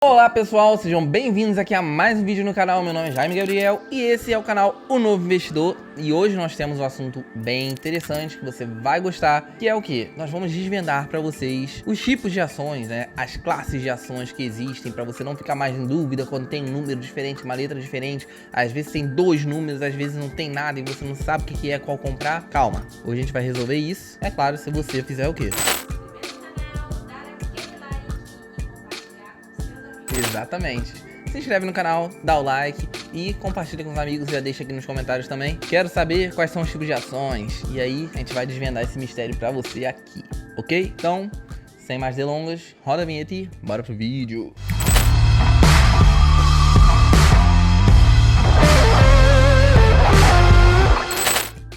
Olá pessoal, sejam bem-vindos aqui a mais um vídeo no canal. Meu nome é Jaime Gabriel e esse é o canal O Novo Investidor. E hoje nós temos um assunto bem interessante que você vai gostar, que é o que? Nós vamos desvendar para vocês os tipos de ações, né? As classes de ações que existem, para você não ficar mais em dúvida quando tem um número diferente, uma letra diferente. Às vezes tem dois números, às vezes não tem nada e você não sabe o que é, qual comprar. Calma, hoje a gente vai resolver isso. É claro, se você fizer o quê? Exatamente. Se inscreve no canal, dá o like e compartilha com os amigos e já deixa aqui nos comentários também. Quero saber quais são os tipos de ações e aí a gente vai desvendar esse mistério pra você aqui, ok? Então, sem mais delongas, roda a vinheta e bora pro vídeo.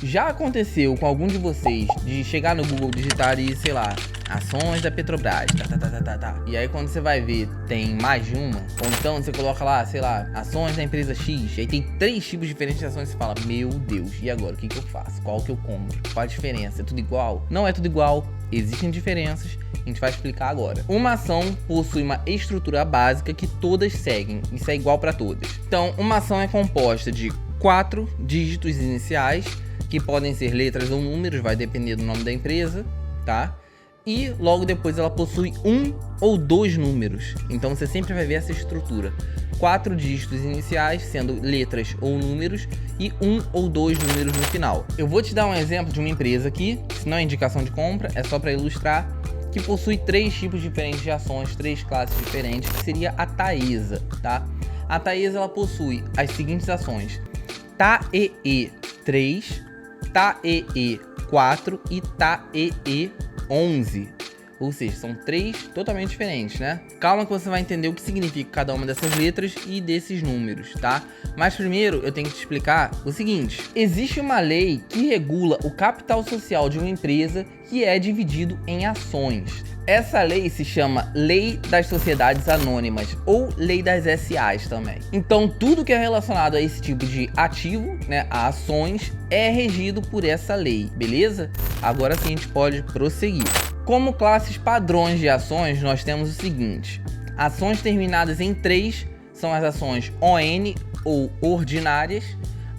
Já aconteceu com algum de vocês de chegar no Google, digitar e, sei lá, ações da Petrobras, E aí quando você vai ver, tem mais de uma. Ou então você coloca lá, sei lá, ações da empresa X. E aí tem 3 tipos diferentes de ações e você fala, meu Deus, e agora? O que eu faço? Qual que eu compro? Qual a diferença? É tudo igual? Não é tudo igual, existem diferenças. A gente vai explicar agora. Uma ação possui uma estrutura básica que todas seguem. Isso é igual para todas. Então, uma ação é composta de 4 dígitos iniciais, que podem ser letras ou números, vai depender do nome da empresa, tá? E logo depois ela possui 1 ou 2 números. Então você sempre vai ver essa estrutura. 4 dígitos iniciais, sendo letras ou números, e 1 ou 2 números no final. Eu vou te dar um exemplo de uma empresa aqui, se não é indicação de compra, é só para ilustrar, que possui 3 tipos diferentes de ações, 3 classes diferentes, que seria a Taesa, tá? A Taesa ela possui as seguintes ações: TAEE3, TAEE4 e TAEE11. Ou seja, são 3 totalmente diferentes, né? Calma que você vai entender o que significa cada uma dessas letras e desses números, tá? Mas primeiro eu tenho que te explicar o seguinte: existe uma lei que regula o capital social de uma empresa que é dividido em ações. Essa lei se chama Lei das Sociedades Anônimas ou Lei das SAs também. Então tudo que é relacionado a esse tipo de ativo, né, a ações, é regido por essa lei, beleza? Agora sim a gente pode prosseguir. Como classes padrões de ações, nós temos o seguinte: ações terminadas em 3 são as ações ON ou ordinárias.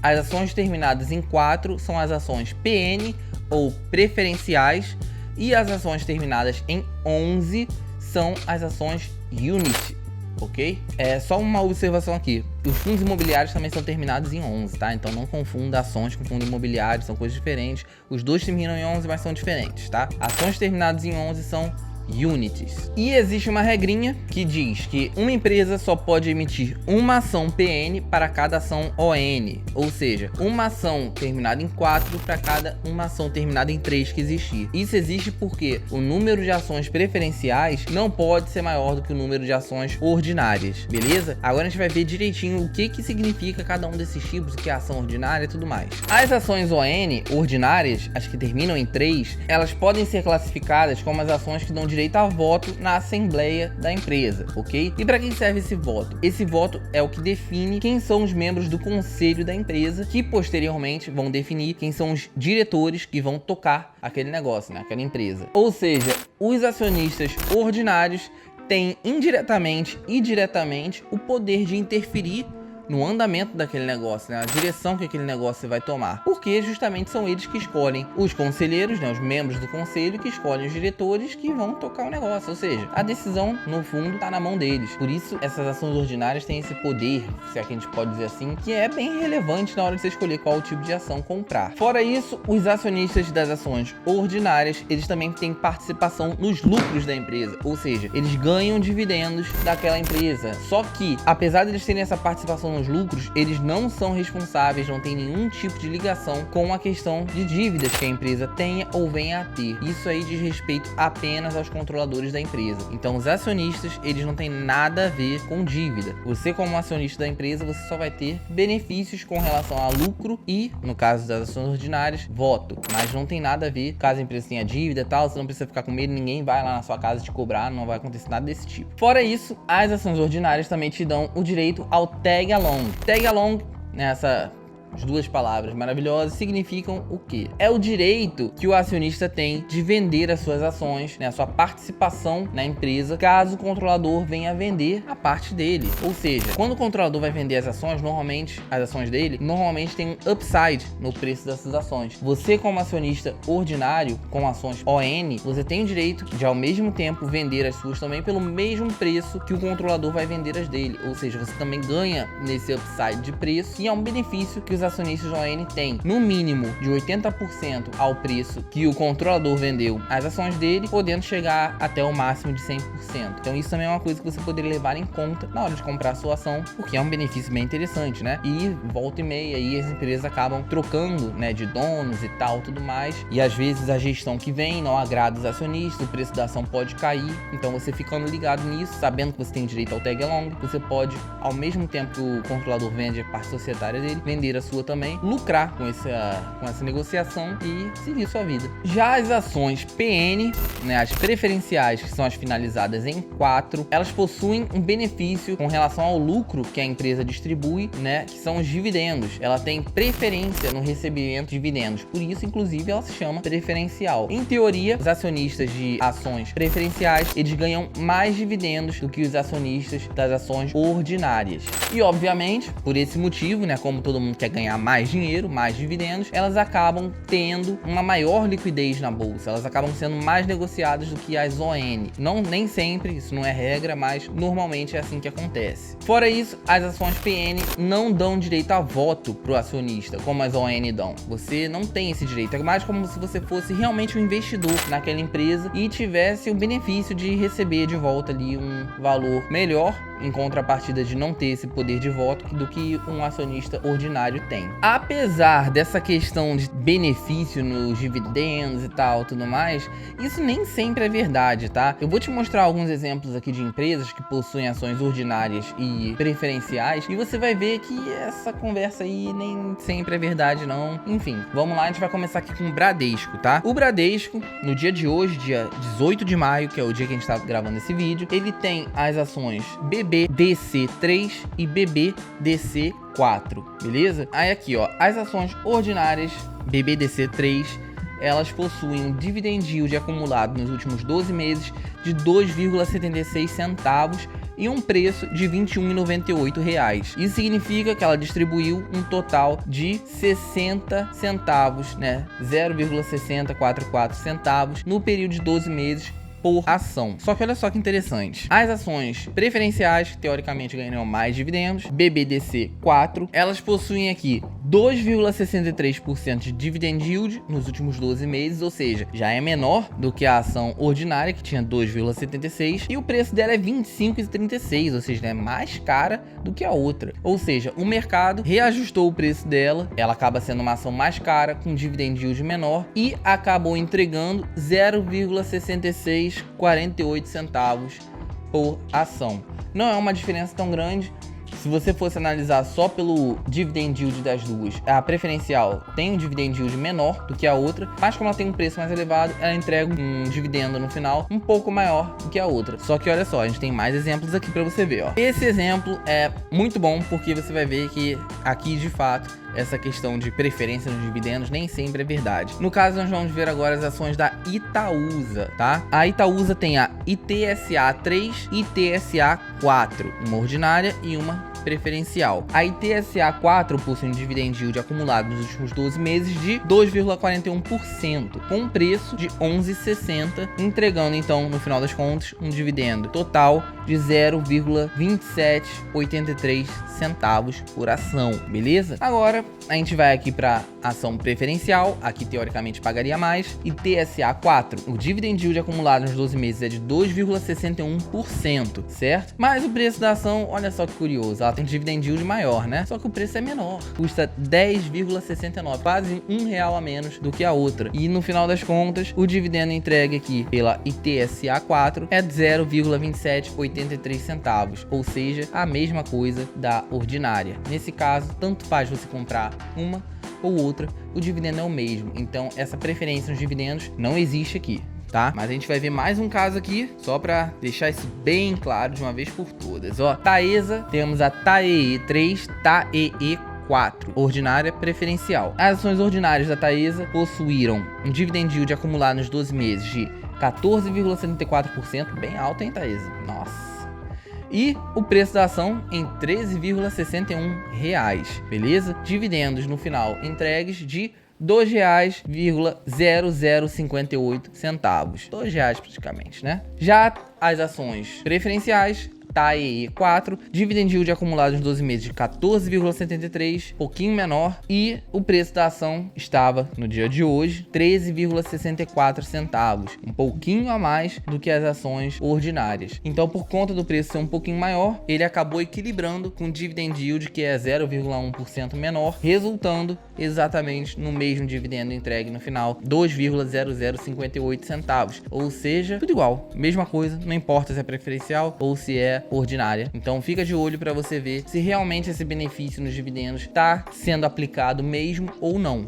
As ações terminadas em 4 são as ações PN ou preferenciais. E as ações terminadas em 11 são as ações Unity, ok? É só uma observação aqui: os fundos imobiliários também são terminados em 11, tá? Então não confunda ações com fundo imobiliário, são coisas diferentes. Os dois terminam em 11, mas são diferentes, tá? Ações terminadas em 11 são Unities. E existe uma regrinha que diz que uma empresa só pode emitir uma ação PN para cada ação ON, ou seja, uma ação terminada em 4 para cada uma ação terminada em 3 que existir. Isso existe porque o número de ações preferenciais não pode ser maior do que o número de ações ordinárias, beleza? Agora a gente vai ver direitinho o que significa cada um desses tipos, o que é ação ordinária e tudo mais. As ações ON ordinárias, as que terminam em 3, elas podem ser classificadas como as ações que dão direito a voto na assembleia da empresa, ok? E para quem serve esse voto? Esse voto é o que define quem são os membros do conselho da empresa, que posteriormente vão definir quem são os diretores que vão tocar aquele negócio, né? Aquela empresa. Ou seja, os acionistas ordinários têm indiretamente e diretamente o poder de interferir no andamento daquele negócio, né? A direção que aquele negócio vai tomar, porque justamente são eles que escolhem os conselheiros, né? Os membros do conselho que escolhem os diretores que vão tocar o negócio, ou seja, a decisão no fundo tá na mão deles. Por isso essas ações ordinárias têm esse poder, se é que a gente pode dizer assim, que é bem relevante na hora de você escolher qual tipo de ação comprar. Fora isso, os acionistas das ações ordinárias, eles também têm participação nos lucros da empresa, ou seja, eles ganham dividendos daquela empresa. Só que, apesar de eles terem essa participação nos lucros, eles não são responsáveis, não tem nenhum tipo de ligação com a questão de dívidas que a empresa tenha ou venha a ter. Isso aí diz respeito apenas aos controladores da empresa. Então os acionistas, eles não têm nada a ver com dívida. Você, como acionista da empresa, você só vai ter benefícios com relação a lucro e, no caso das ações ordinárias, voto. Mas não tem nada a ver, caso a empresa tenha dívida e tal, você não precisa ficar com medo, ninguém vai lá na sua casa te cobrar, não vai acontecer nada desse tipo. Fora isso, as ações ordinárias também te dão o direito ao tag along. Tag along, nessa as duas palavras maravilhosas, significam o quê? É o direito que o acionista tem de vender as suas ações, né, a sua participação na empresa, caso o controlador venha a vender a parte dele. Ou seja, quando o controlador vai vender as ações, as ações dele, normalmente tem um upside no preço dessas ações. Você, como acionista ordinário, com ações ON, você tem o direito de, ao mesmo tempo, vender as suas também pelo mesmo preço que o controlador vai vender as dele. Ou seja, você também ganha nesse upside de preço, e é um benefício que os acionistas ON têm, no mínimo de 80% ao preço que o controlador vendeu as ações dele, podendo chegar até o máximo de 100%. Então isso também é uma coisa que você poderia levar em conta na hora de comprar a sua ação, porque é um benefício bem interessante, né? E volta e meia aí as empresas acabam trocando, né, de donos e tal, tudo mais, e às vezes a gestão que vem não agrada os acionistas, o preço da ação pode cair. Então você ficando ligado nisso, sabendo que você tem direito ao tag along, você pode, ao mesmo tempo que o controlador vende a parte societária dele, vender a sua também, lucrar com essa negociação e seguir sua vida. Já as ações PN, né, as preferenciais, que são as finalizadas em 4, elas possuem um benefício com relação ao lucro que a empresa distribui, né, que são os dividendos. Ela tem preferência no recebimento de dividendos, por isso, inclusive, ela se chama preferencial. Em teoria, os acionistas de ações preferenciais, eles ganham mais dividendos do que os acionistas das ações ordinárias. E, obviamente, por esse motivo, né, como todo mundo quer ganhar mais dinheiro, mais dividendos, elas acabam tendo uma maior liquidez na bolsa, elas acabam sendo mais negociadas do que as ON. Nem sempre, isso não é regra, mas normalmente é assim que acontece. Fora isso, as ações PN não dão direito a voto pro acionista, como as ON dão. Você não tem esse direito, é mais como se você fosse realmente um investidor naquela empresa e tivesse o benefício de receber de volta ali um valor melhor, em contrapartida de não ter esse poder de voto, do que um acionista ordinário tem. Apesar dessa questão de benefício nos dividendos e tal, tudo mais, isso nem sempre é verdade, tá? Eu vou te mostrar alguns exemplos aqui de empresas que possuem ações ordinárias e preferenciais, e você vai ver que essa conversa aí nem sempre é verdade, não. Enfim, vamos lá, a gente vai começar aqui com o Bradesco, tá? O Bradesco, no dia de hoje, dia 18 de maio, que é o dia que a gente tá gravando esse vídeo, ele tem as ações BBDC3 e BBDC4, beleza? Aí aqui, ó, as ações ordinárias BBDC3, elas possuem um dividend yield acumulado nos últimos 12 meses de 2,76 centavos e um preço de R$ 21,98. Isso significa que ela distribuiu um total de 60 centavos, né? 0,6044 centavos no período de 12 meses por ação. Só que olha só que interessante. As ações preferenciais, que teoricamente ganham mais dividendos, BBDC4, elas possuem aqui 2,63% de dividend yield nos últimos 12 meses, ou seja, já é menor do que a ação ordinária, que tinha 2,76%, e o preço dela é 25,36, ou seja, é mais cara do que a outra. Ou seja, o mercado reajustou o preço dela, ela acaba sendo uma ação mais cara, com dividend yield menor, e acabou entregando 0,6648 centavos por ação. Não é uma diferença tão grande. Se você fosse analisar só pelo dividend yield das duas, a preferencial tem um dividend yield menor do que a outra, mas como ela tem um preço mais elevado, ela entrega um dividendo no final um pouco maior do que a outra. Só que olha só, a gente tem mais exemplos aqui para você ver, ó. Esse exemplo é muito bom porque você vai ver que aqui de fato essa questão de preferência nos dividendos nem sempre é verdade. No caso, nós vamos ver agora as ações da Itaúsa, tá? A Itaúsa tem a ITSA 3 e ITSA 4, uma ordinária e uma preferencial. A ITSA 4 possui um dividend yield acumulado nos últimos 12 meses de 2,41%, com um preço de 11,60, entregando então, no final das contas, um dividendo total de 0,2783 centavos por ação, beleza? Agora a gente vai aqui para ação preferencial, aqui teoricamente pagaria mais, e TSA 4, o dividend yield acumulado nos 12 meses é de 2,61%, certo? Mas o preço da ação, olha só que curioso, ela tem dividend yield maior, né? Só que o preço é menor, custa 10,69, quase R$1 a menos do que a outra. E no final das contas, o dividendo entregue aqui pela ITSA 4 é 0,2783 centavos, ou seja, a mesma coisa da ordinária. Nesse caso, tanto faz você comprar uma ou outra, o dividendo é o mesmo. Então, essa preferência nos dividendos não existe aqui, tá? Mas a gente vai ver mais um caso aqui, só para deixar isso bem claro de uma vez por todas. Ó, Taesa, temos a TAEE3, TAEE4. 4, ordinária preferencial. As ações ordinárias da Taesa possuíram um dividend yield acumulado nos 12 meses de 14,74%, bem alto, hein, Taesa? Nossa. E o preço da ação em R$ 13,61, beleza? Dividendos no final entregues de R$ 2,0058. R$ 2 praticamente, né? Já as ações preferenciais, TAEE 4, dividend yield acumulado nos 12 meses de 14,73, pouquinho menor, e o preço da ação estava, no dia de hoje, 13,64 centavos, um pouquinho a mais do que as ações ordinárias. Então, por conta do preço ser um pouquinho maior, ele acabou equilibrando com o dividend yield, que é 0,1% menor, resultando exatamente no mesmo dividendo entregue no final, 2,0058 centavos, ou seja, tudo igual, mesma coisa, não importa se é preferencial ou se é ordinária. Então fica de olho para você ver se realmente esse benefício nos dividendos está sendo aplicado mesmo ou não.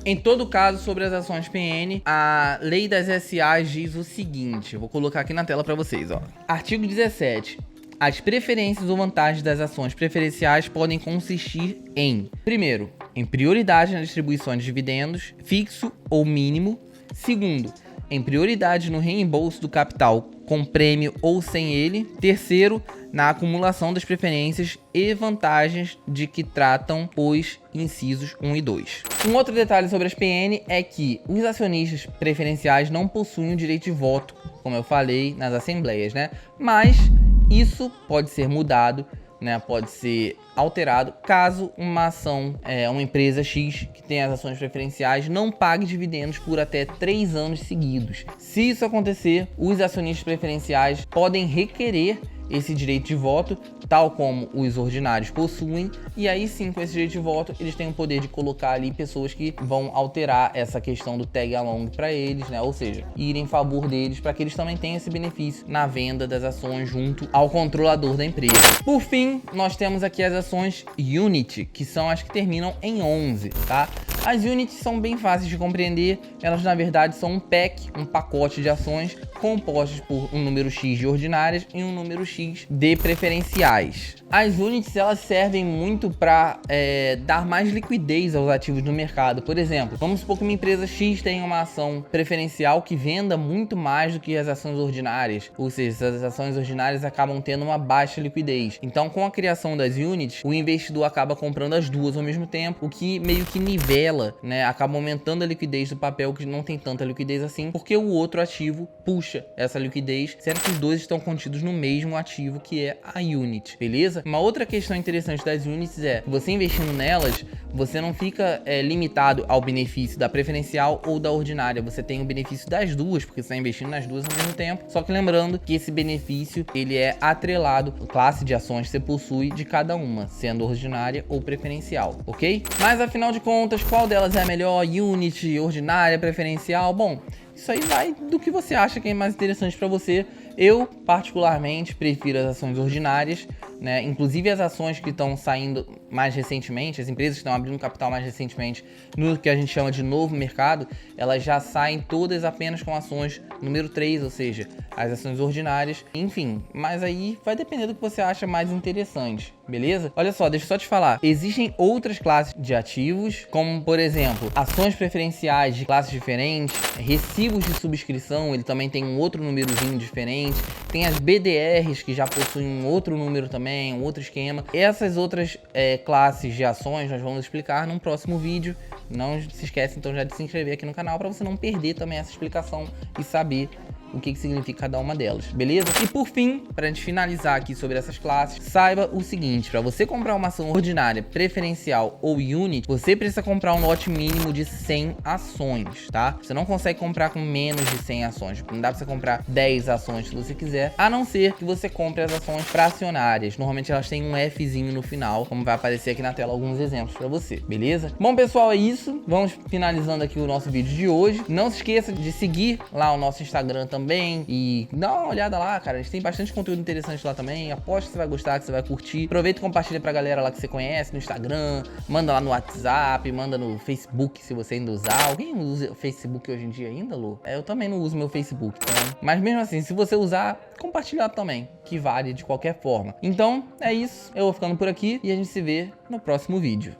Em todo caso, sobre as ações PN, a lei das SAs diz o seguinte, eu vou colocar aqui na tela para vocês, ó. Artigo 17. As preferências ou vantagens das ações preferenciais podem consistir em: primeiro, em prioridade na distribuição de dividendos, fixo ou mínimo. Segundo, em prioridade no reembolso do capital com prêmio ou sem ele. Terceiro, na acumulação das preferências e vantagens de que tratam os incisos 1 e 2. Um outro detalhe sobre as PN é que os acionistas preferenciais não possuem o direito de voto, como eu falei nas assembleias, né? Mas isso pode ser mudado, né, pode ser alterado caso uma ação, uma empresa X que tem as ações preferenciais não pague dividendos por até 3 anos seguidos. Se isso acontecer, os acionistas preferenciais podem requerer esse direito de voto, tal como os ordinários possuem, e aí sim, com esse direito de voto, eles têm o poder de colocar ali pessoas que vão alterar essa questão do tag along para eles, né? Ou seja, ir em favor deles para que eles também tenham esse benefício na venda das ações junto ao controlador da empresa. Por fim, nós temos aqui as ações Unity, que são as que terminam em 11, tá? As Units são bem fáceis de compreender, elas na verdade são um pack, um pacote de ações compostos por um número X de ordinárias e um número X de preferenciais. As Units, elas servem muito para dar mais liquidez aos ativos no mercado. Por exemplo, vamos supor que uma empresa X tem uma ação preferencial que venda muito mais do que as ações ordinárias, ou seja, as ações ordinárias acabam tendo uma baixa liquidez. Então, com a criação das Units, o investidor acaba comprando as duas ao mesmo tempo, o que meio que nivela, né? Acaba aumentando a liquidez do papel que não tem tanta liquidez assim, porque o outro ativo puxa essa liquidez, sendo que os dois estão contidos no mesmo ativo, que é a Unit, beleza? Uma outra questão interessante das Units é, você investindo nelas, você não fica limitado ao benefício da preferencial ou da ordinária, você tem o benefício das duas, porque você está investindo nas duas ao mesmo tempo, só que lembrando que esse benefício, ele é atrelado à classe de ações que você possui de cada uma, sendo ordinária ou preferencial, ok? Mas afinal de contas, qual delas é a melhor? Unit, ordinária, preferencial? Bom, isso aí vai do que você acha que é mais interessante para você. Eu, particularmente, prefiro as ações ordinárias, né? Inclusive as ações que estão saindo mais recentemente, as empresas que estão abrindo capital mais recentemente no que a gente chama de novo mercado, elas já saem todas apenas com ações número 3, ou seja, as ações ordinárias, enfim. Mas aí vai depender do que você acha mais interessante, beleza? Olha só, deixa eu só te falar, existem outras classes de ativos, como por exemplo, ações preferenciais de classes diferentes, recibos de subscrição, ele também tem um outro númerozinho diferente, tem as BDRs que já possuem um outro número também, um outro esquema. Essas outras classes de ações nós vamos explicar num próximo vídeo. Não se esquece então já de se inscrever aqui no canal para você não perder também essa explicação e saber o que significa cada uma delas, beleza? E por fim, para a gente finalizar aqui sobre essas classes, saiba o seguinte: para você comprar uma ação ordinária, preferencial ou unit, você precisa comprar um lote mínimo de 100 ações, tá? Você não consegue comprar com menos de 100 ações, não dá para você comprar 10 ações se você quiser, a não ser que você compre as ações fracionárias. Normalmente elas têm um Fzinho no final, como vai aparecer aqui na tela alguns exemplos para você, beleza? Bom, pessoal, é isso. Vamos finalizando aqui o nosso vídeo de hoje. Não se esqueça de seguir lá o nosso Instagram também e dá uma olhada lá, cara. A gente tem bastante conteúdo interessante lá também. Aposto que você vai gostar, que você vai curtir. Aproveita e compartilha pra galera lá que você conhece no Instagram, manda lá no WhatsApp, manda no Facebook se você ainda usar. Alguém usa o Facebook hoje em dia ainda, Lu? Eu também não uso meu Facebook, então. Mas mesmo assim, se você usar, compartilhar também, que vale de qualquer forma. Então, é isso. Eu vou ficando por aqui e a gente se vê no próximo vídeo.